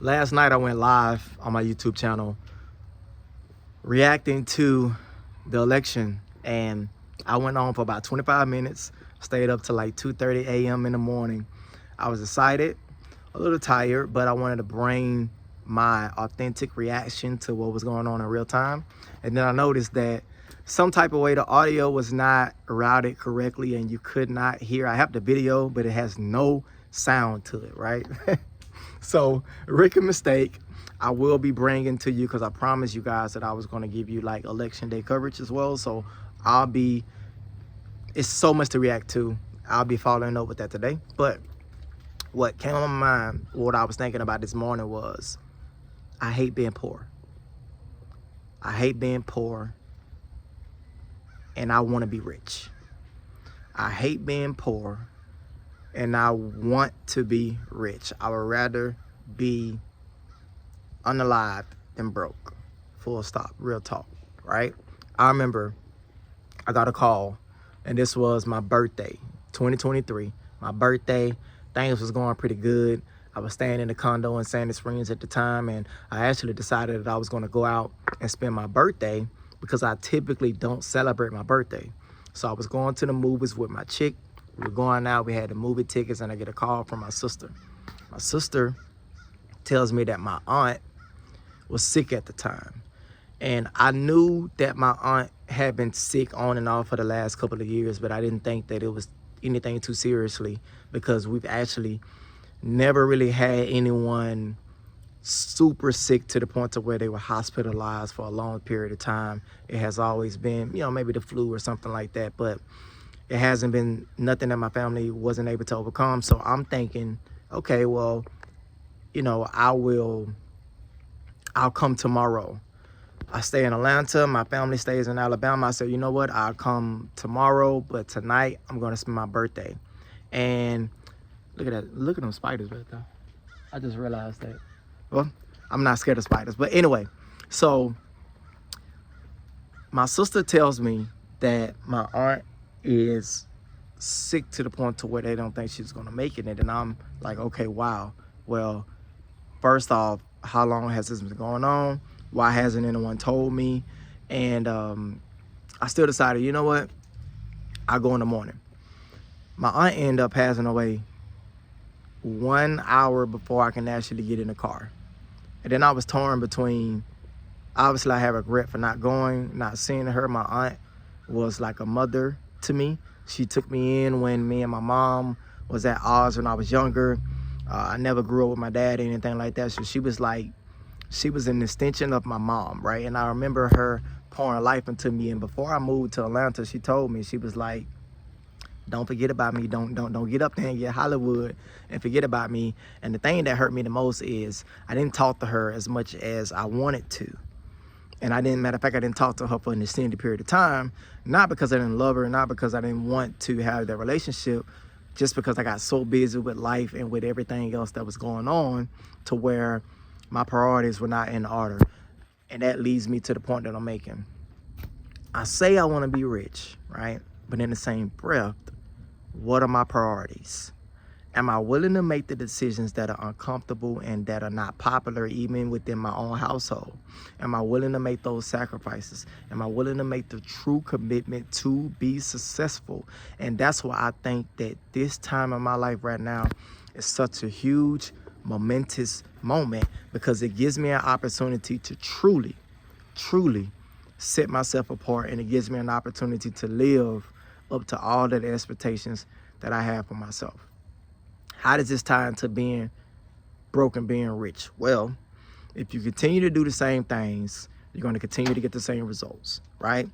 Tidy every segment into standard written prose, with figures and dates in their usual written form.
Last night I went live on my YouTube channel reacting to the election, and I went on for about 25 minutes, stayed up till like 2:30 a.m. in the morning. I was excited, a little tired, but I wanted to bring my authentic reaction to what was going on in real time. And then I noticed that some type of way the audio was not routed correctly and you could not hear. I have the video, but it has no sound to it, right? So, rookie mistake. I will be bringing to you, because I promised you guys that I was going to give you like election day coverage as well. So it's so much to react to. I'll be following up with that today. But what came on my mind, what I was thinking about this morning was, I hate being poor. I hate being poor, and I want to be rich. I hate being poor, and I want to be rich. I would rather be unalived than broke. Full stop. Real talk, right? I remember I got a call, and this was my birthday, 2023. My birthday, things was going pretty good. I was staying in a condo in Sandy Springs at the time, and I actually decided that I was going to go out and spend my birthday, because I typically don't celebrate my birthday. So I was going to the movies with my chick. We were going out, we had the movie tickets, and I get a call from my sister. My sister tells me that my aunt was sick at the time. And I knew that my aunt had been sick on and off for the last couple of years, but I didn't think that it was anything too seriously, because we've actually never really had anyone super sick to the point to where they were hospitalized for a long period of time. It has always been, maybe the flu or something like that, but it hasn't been nothing that my family wasn't able to overcome. So I'm thinking, okay, well, I'll come tomorrow. I stay in Atlanta, my family stays in Alabama. I said, you know what, I'll come tomorrow, but tonight I'm gonna spend my birthday. And look at them spiders right there. I just realized that. Well, I'm not scared of spiders, but anyway, so my sister tells me that my aunt is sick to the point to where they don't think she's gonna make it. And I'm like, okay, wow. Well, first off, how long has this been going on? Why hasn't anyone told me? And I still decided, you know what? I'll go in the morning. My aunt ended up passing away 1 hour before I can actually get in the car. And then I was torn between, obviously I have regret for not going, not seeing her. My aunt was like a mother to me. She took me in when me and my mom was at odds when I was younger. I never grew up with my dad or anything like that. So she was an extension of my mom, right? And I remember her pouring life into me. And before I moved to Atlanta, she told me, she was like, don't forget about me. Don't get up there and get Hollywood and forget about me. And the thing that hurt me the most is I didn't talk to her as much as I wanted to. And matter of fact, I didn't talk to her for an extended period of time, not because I didn't love her, not because I didn't want to have that relationship, just because I got so busy with life and with everything else that was going on, to where my priorities were not in order. And that leads me to the point that I'm making. I say I want to be rich, right? But in the same breath, what are my priorities? Am I willing to make the decisions that are uncomfortable and that are not popular even within my own household? Am I willing to make those sacrifices? Am I willing to make the true commitment to be successful? And that's why I think that this time in my life right now is such a huge, momentous moment, because it gives me an opportunity to truly set myself apart, and it gives me an opportunity to live up to all of the expectations that I have for myself. How does this tie into being broke and being rich? Well, if you continue to do the same things, you're going to continue to get the same results, right?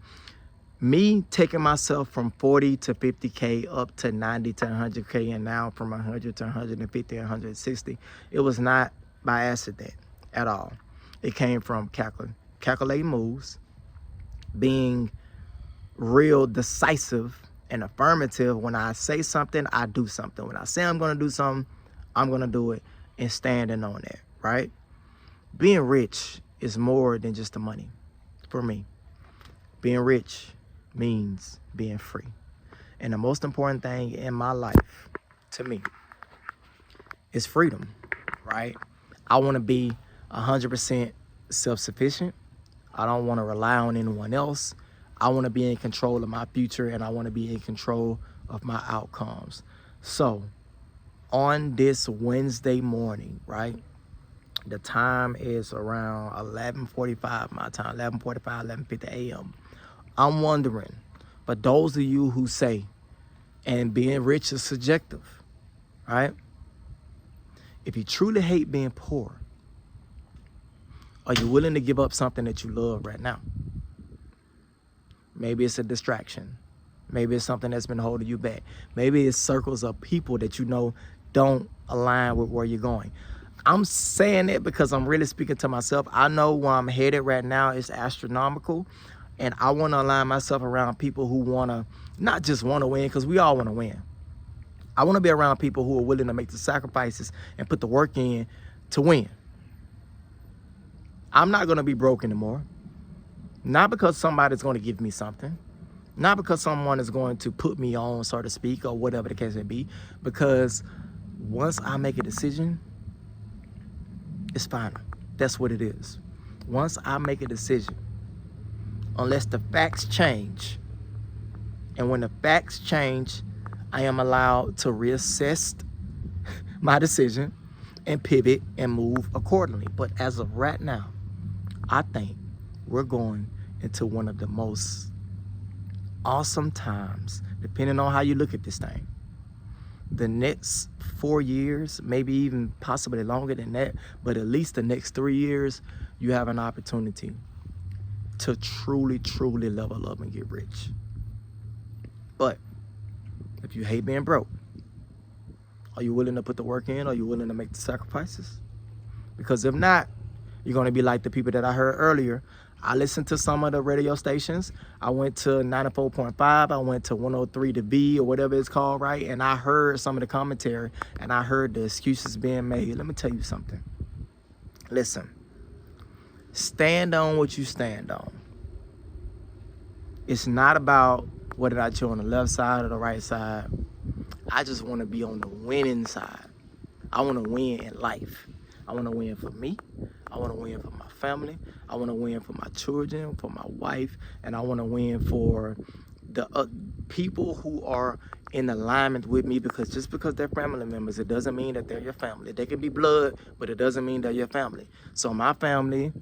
Me taking myself from 40 to 50K up to 90 to 100K, and now from 100 to 150 and 160, it was not by accident at all. It came from calculating moves, being real decisive and affirmative. When I say something, I do something. When I say I'm going to do something, I'm going to do it, and standing on that, right? Being rich is more than just the money for me. Being rich means being free. And the most important thing in my life, to me, is freedom, right? I want to be 100% self-sufficient. I don't want to rely on anyone else. I want to be in control of my future, and I want to be in control of my outcomes. So on this Wednesday morning, right? The time is around 11:45 my time, 11:45, 11:50 a.m. I'm wondering, but those of you who say, and being rich is subjective, right? If you truly hate being poor, are you willing to give up something that you love right now? Maybe it's a distraction. Maybe it's something that's been holding you back. Maybe it's circles of people that you know don't align with where you're going. I'm saying it because I'm really speaking to myself. I know where I'm headed right now is astronomical, and I want to align myself around people who want to, not just want to win, because we all want to win. I want to be around people who are willing to make the sacrifices and put the work in to win. I'm not going to be broke anymore. Not because somebody's going to give me something. Not because someone is going to put me on, so to speak, or whatever the case may be. Because once I make a decision, it's final. That's what it is. Once I make a decision, unless the facts change, and when the facts change, I am allowed to reassess my decision and pivot and move accordingly. But as of right now, I think we're going into one of the most awesome times, depending on how you look at this thing. The next 4 years, maybe even possibly longer than that, but at least the next 3 years, you have an opportunity to truly, truly level up and get rich. But if you hate being broke, are you willing to put the work in? Are you willing to make the sacrifices? Because if not, you're going to be like the people that I heard earlier. I listened to some of the radio stations. I went to 94.5. I went to 103 to V or whatever it's called, right? And I heard some of the commentary, and I heard the excuses being made. Let me tell you something. Listen, stand on what you stand on. It's not about whether or not you're on the left side or the right side. I just want to be on the winning side. I want to win in life. I want to win for me. I want to win for my family. I want to win for my children, for my wife, and I want to win for the people who are in alignment with me, because just because they're family members, it doesn't mean that they're your family. They can be blood, but it doesn't mean they're your family. So my family,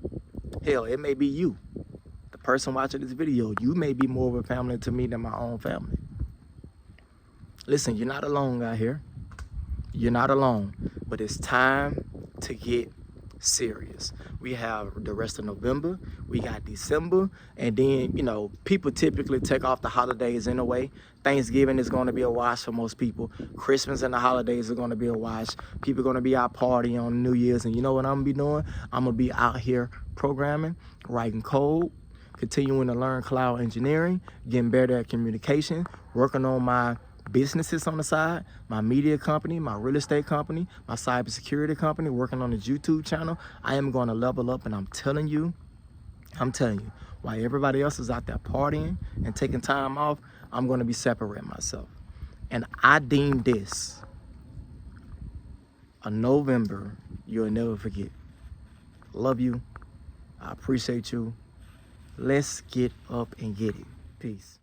hell, it may be you. The person watching this video, you may be more of a family to me than my own family. Listen, you're not alone out here. You're not alone, but it's time to get serious. We have the rest of November, we got December, and then, you know, people typically take off the holidays anyway. Thanksgiving is going to be a wash for most people. Christmas and the holidays are going to be a wash. People are going to be out partying on New Year's, and you know what I'm going to be doing? I'm going to be out here programming, writing code, continuing to learn cloud engineering, getting better at communication, working on my businesses on the side, my media company, my real estate company, my cybersecurity company, working on the YouTube channel. I am going to level up, and I'm telling you, while everybody else is out there partying and taking time off, I'm going to be separating myself. And I deem this a November you'll never forget. Love you. I appreciate you. Let's get up and get it. Peace.